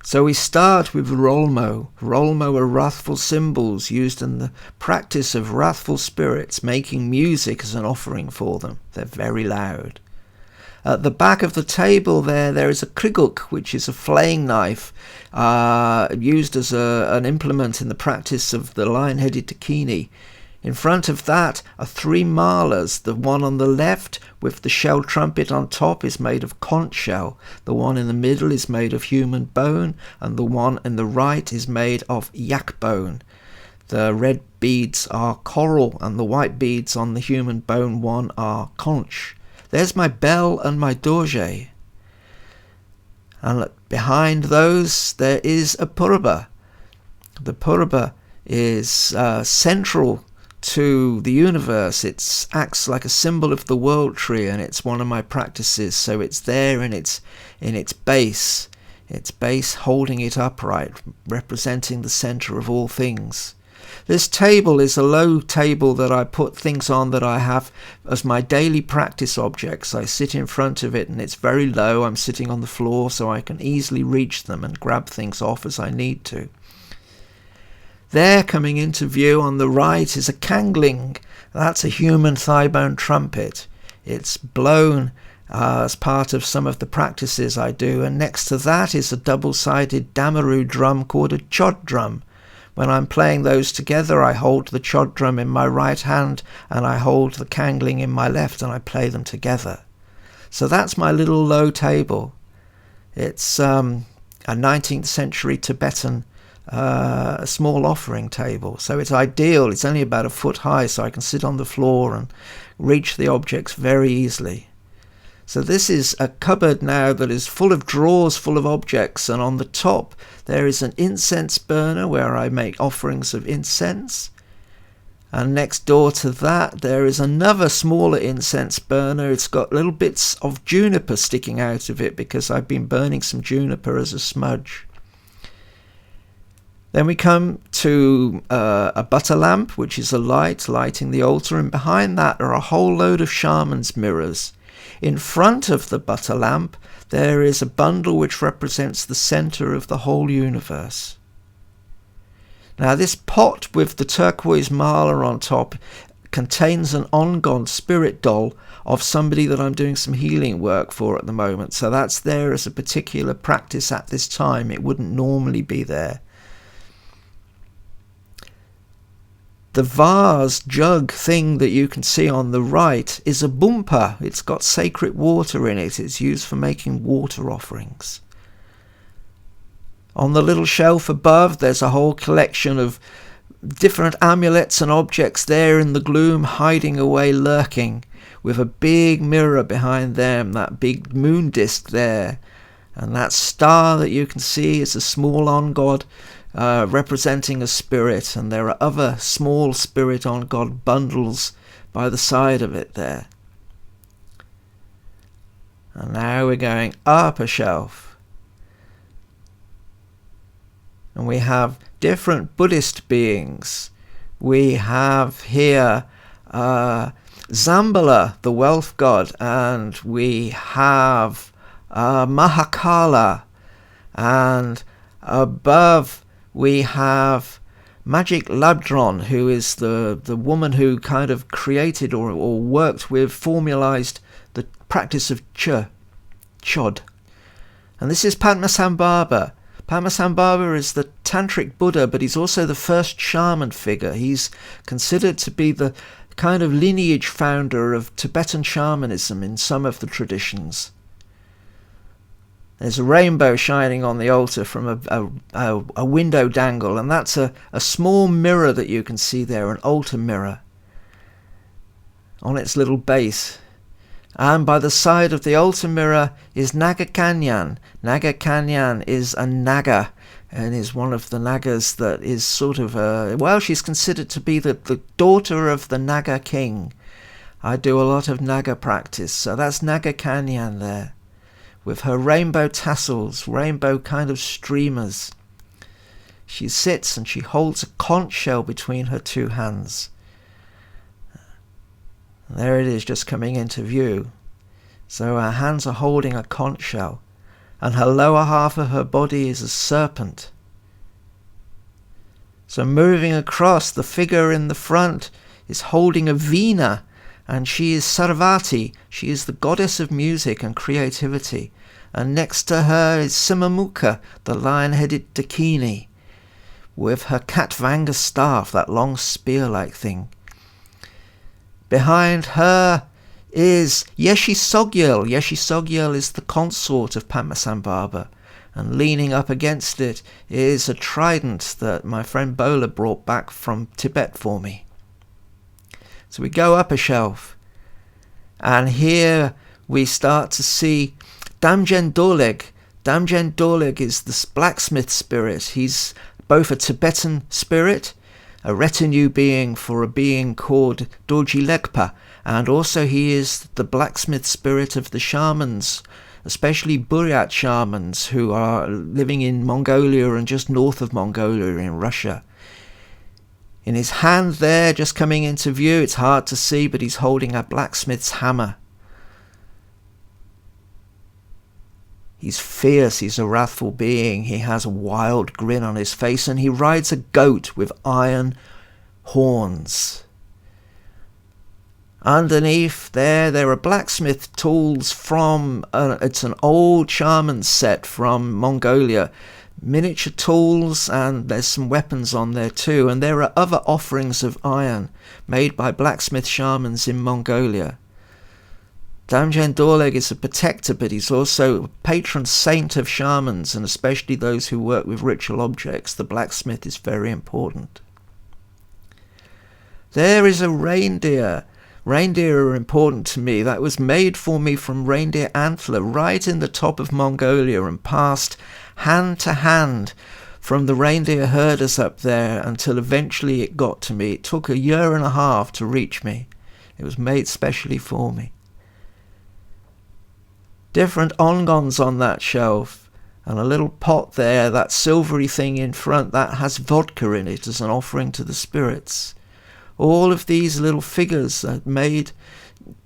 So we start with Rolmo. Rolmo are wrathful symbols used in the practice of wrathful spirits, making music as an offering for them. They're very loud. At the back of the table there is a kriguk, which is a flaying knife used as an implement in the practice of the lion-headed Dakini. In front of that are 3 malas. The one on the left with the shell trumpet on top is made of conch shell. The one in the middle is made of human bone, and the one in the right is made of yak bone. The red beads are coral, and the white beads on the human bone one are conch. There's my bell and my dorje. And look, behind those there is a purba. The purba is central to the universe. It acts like a symbol of the world tree, and it's one of my practices. So it's there in its base holding it upright, representing the center of all things. This table is a low table that I put things on that I have as my daily practice objects. I sit in front of it and it's very low. I'm sitting on the floor so I can easily reach them and grab things off as I need to. There, coming into view on the right, is a kangling. That's a human thigh bone trumpet. It's blown as part of some of the practices I do, and next to that is a double-sided damaru drum called a chod drum. When I'm playing those together, I hold the chod drum in my right hand and I hold the kangling in my left, and I play them together. So that's my little low table. It's a 19th century Tibetan a small offering table, so it's ideal. It's only about 1 foot high, so I can sit on the floor and reach the objects very easily. So this is a cupboard now that is full of drawers full of objects, and on the top there is an incense burner where I make offerings of incense, and next door to that there is another smaller incense burner. It's got little bits of juniper sticking out of it because I've been burning some juniper as a smudge. Then we come to a butter lamp, which is a light lighting the altar, and behind that are a whole load of shaman's mirrors. In front of the butter lamp there is a bundle which represents the center of the whole universe. Now this pot with the turquoise mala on top contains an on-god spirit doll of somebody that I'm doing some healing work for at the moment. So that's there as a particular practice at this time. It wouldn't normally be there. The vase jug thing that you can see on the right is a bumpa. It's got sacred water in it. It's used for making water offerings. On the little shelf above there's a whole collection of different amulets and objects there in the gloom, hiding away, lurking, with a big mirror behind them, that big moon disk there. And that star that you can see is a small on-god representing a spirit, and there are other small spirit on-god bundles by the side of it there. And now we're going up a shelf, and we have different Buddhist beings. We have here Zambala, the wealth god, and we have Mahakala, and above we have Magic Labdron, who is the woman who kind of created or worked with, formalized the practice of chod. And this is Padmasambhava. Padmasambhava is the Tantric Buddha, but he's also the first shaman figure. He's considered to be the kind of lineage founder of Tibetan shamanism in some of the traditions. There's a rainbow shining on the altar from a window dangle, and that's a small mirror that you can see there, an altar mirror on its little base. And by the side of the altar mirror is Naga Kanyan. Naga Kanyan is a Naga, and is one of the Nagas that is sort of she's considered to be the daughter of the Naga king. I do a lot of Naga practice, so that's Naga Kanyan there, with her rainbow tassels, rainbow kind of streamers. She sits and she holds a conch shell between her two hands. There it is, just coming into view. So her hands are holding a conch shell. and her lower half of her body is a serpent. So moving across, the figure in the front is holding a veena, and she is Sarvati. She is the goddess of music and creativity. And next to her is Simamukha, the lion-headed Dakini, with her Katvanga staff, that long spear-like thing. Behind her is Yeshisogyal. Yeshisogyal is the consort of Padmasambhava, and leaning up against it is a trident that my friend Bola brought back from Tibet for me. So we go up a shelf, and here we start to see Damjen Dorleg. Damjen Dorleg is the blacksmith spirit. He's both a Tibetan spirit, a retinue being for a being called Dorji Legpa, and also he is the blacksmith spirit of the shamans, especially Buryat shamans who are living in Mongolia and just north of Mongolia in Russia. In his hand there, just coming into view, it's hard to see, but he's holding a blacksmith's hammer. He's fierce, he's a wrathful being, he has a wild grin on his face, and he rides a goat with iron horns. Underneath there are blacksmith tools from, it's an old shaman set from Mongolia. Miniature tools, and there's some weapons on there too, and there are other offerings of iron made by blacksmith shamans in Mongolia. Damjen Dorleg is a protector, but he's also a patron saint of shamans, and especially those who work with ritual objects. The blacksmith is very important. There is a reindeer. Reindeer are important to me. That was made for me from reindeer antler right in the top of Mongolia and passed hand to hand from the reindeer herders up there until eventually it got to me. It took 1.5 years to reach me. It was made specially for me. Different ongons on that shelf, and a little pot there, that silvery thing in front, that has vodka in it as an offering to the spirits. All of these little figures are made,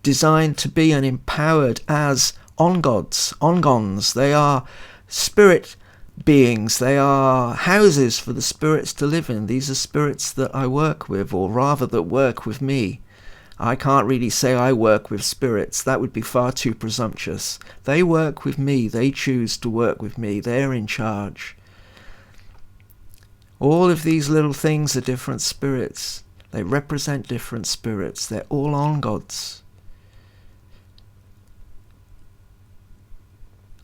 designed to be and empowered as ongons. They are spirit beings. They are houses for the spirits to live in. These are spirits that I work with, or rather that work with me. I can't really say I work with spirits. That would be far too presumptuous. They work with me. They choose to work with me. They're in charge. All of these little things are different spirits. They represent different spirits. They're all ongods.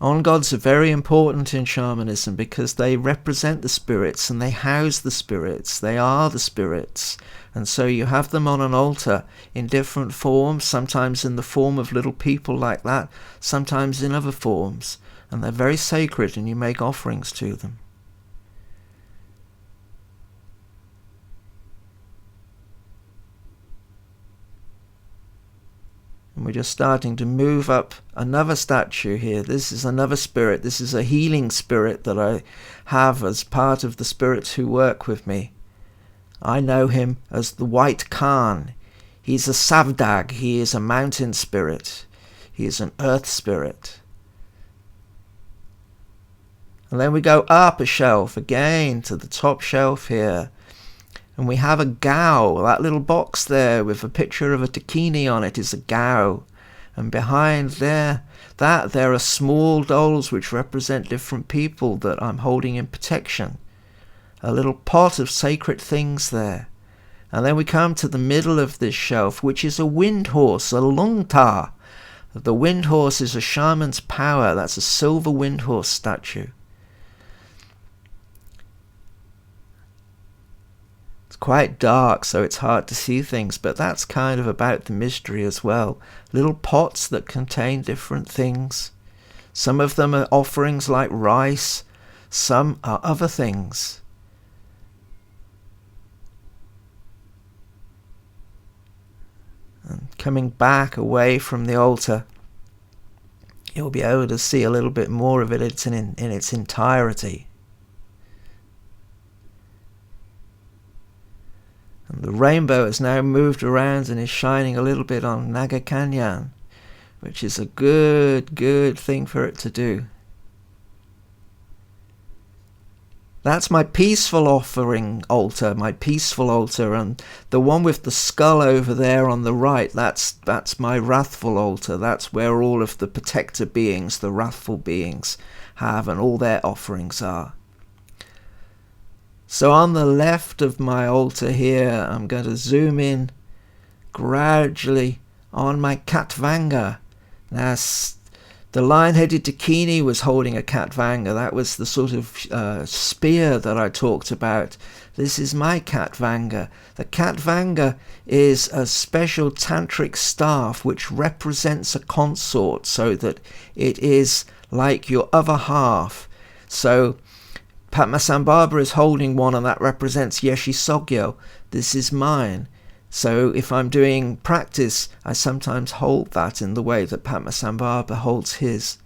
Ongods are very important in shamanism because they represent the spirits and they house the spirits. They are the spirits. And so you have them on an altar in different forms, sometimes in the form of little people like that, sometimes in other forms. And they're very sacred, and you make offerings to them. And we're just starting to move up another statue here. This is another spirit. This is a healing spirit that I have as part of the spirits who work with me. I know him as the White Khan. He's a Savdag. He is a mountain spirit. He is an earth spirit. And then we go up a shelf again to the top shelf here. And we have a Gao. That little box there with a picture of a Dakini on it is a Gao. And behind there are small dolls which represent different people that I'm holding in protection. A little pot of sacred things there. And then we come to the middle of this shelf, which is a wind horse, a lungta. The wind horse is a shaman's power. That's a silver wind horse statue. It's quite dark, so it's hard to see things, but that's kind of about the mystery as well. Little pots that contain different things. Some of them are offerings like rice. Some are other things. And coming back away from the altar, you'll be able to see a little bit more of it in its entirety. And the rainbow has now moved around and is shining a little bit on Naga Kanyan, which is a good thing for it to do. That's my peaceful offering altar, my peaceful altar, and the one with the skull over there on the right, that's my wrathful altar. That's where all of the protector beings, the wrathful beings, have, and all their offerings are. So on the left of my altar here, I'm going to zoom in gradually on my Khatvanga. Now, the lion-headed Dakini was holding a Khatvanga. That was the sort of spear that I talked about. This is my Khatvanga. The Khatvanga is a special tantric staff which represents a consort, so that it is like your other half. So Padmasambhava is holding one, and that represents Yeshe Sogyo. This is mine. So if I'm doing practice, I sometimes hold that in the way that Padmasambhava holds his.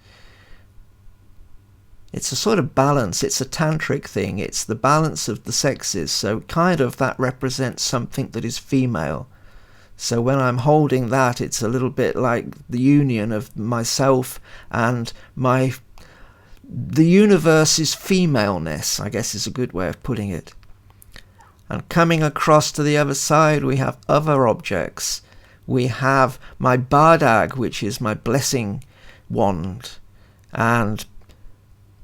It's a sort of balance. It's a tantric thing. It's the balance of the sexes. So kind of that represents something that is female. So when I'm holding that, it's a little bit like the union of myself and the universe's femaleness, I guess is a good way of putting it. And coming across to the other side, we have other objects. We have my bardag, which is my blessing wand. And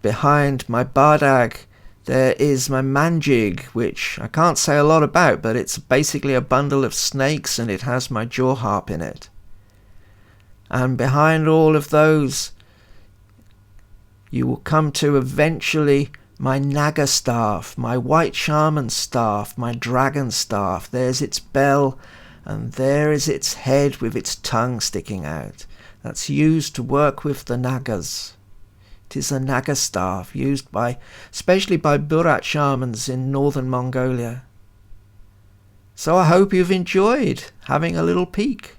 behind my bardag, there is my manjig, which I can't say a lot about, but it's basically a bundle of snakes, and it has my jaw harp in it. And behind all of those, you will come to eventually my Naga staff, my white shaman staff, my dragon staff. There's its bell, and there is its head with its tongue sticking out. That's used to work with the Nagas. It is a Naga staff used especially by Burat shamans in northern Mongolia. So I hope you've enjoyed having a little peek.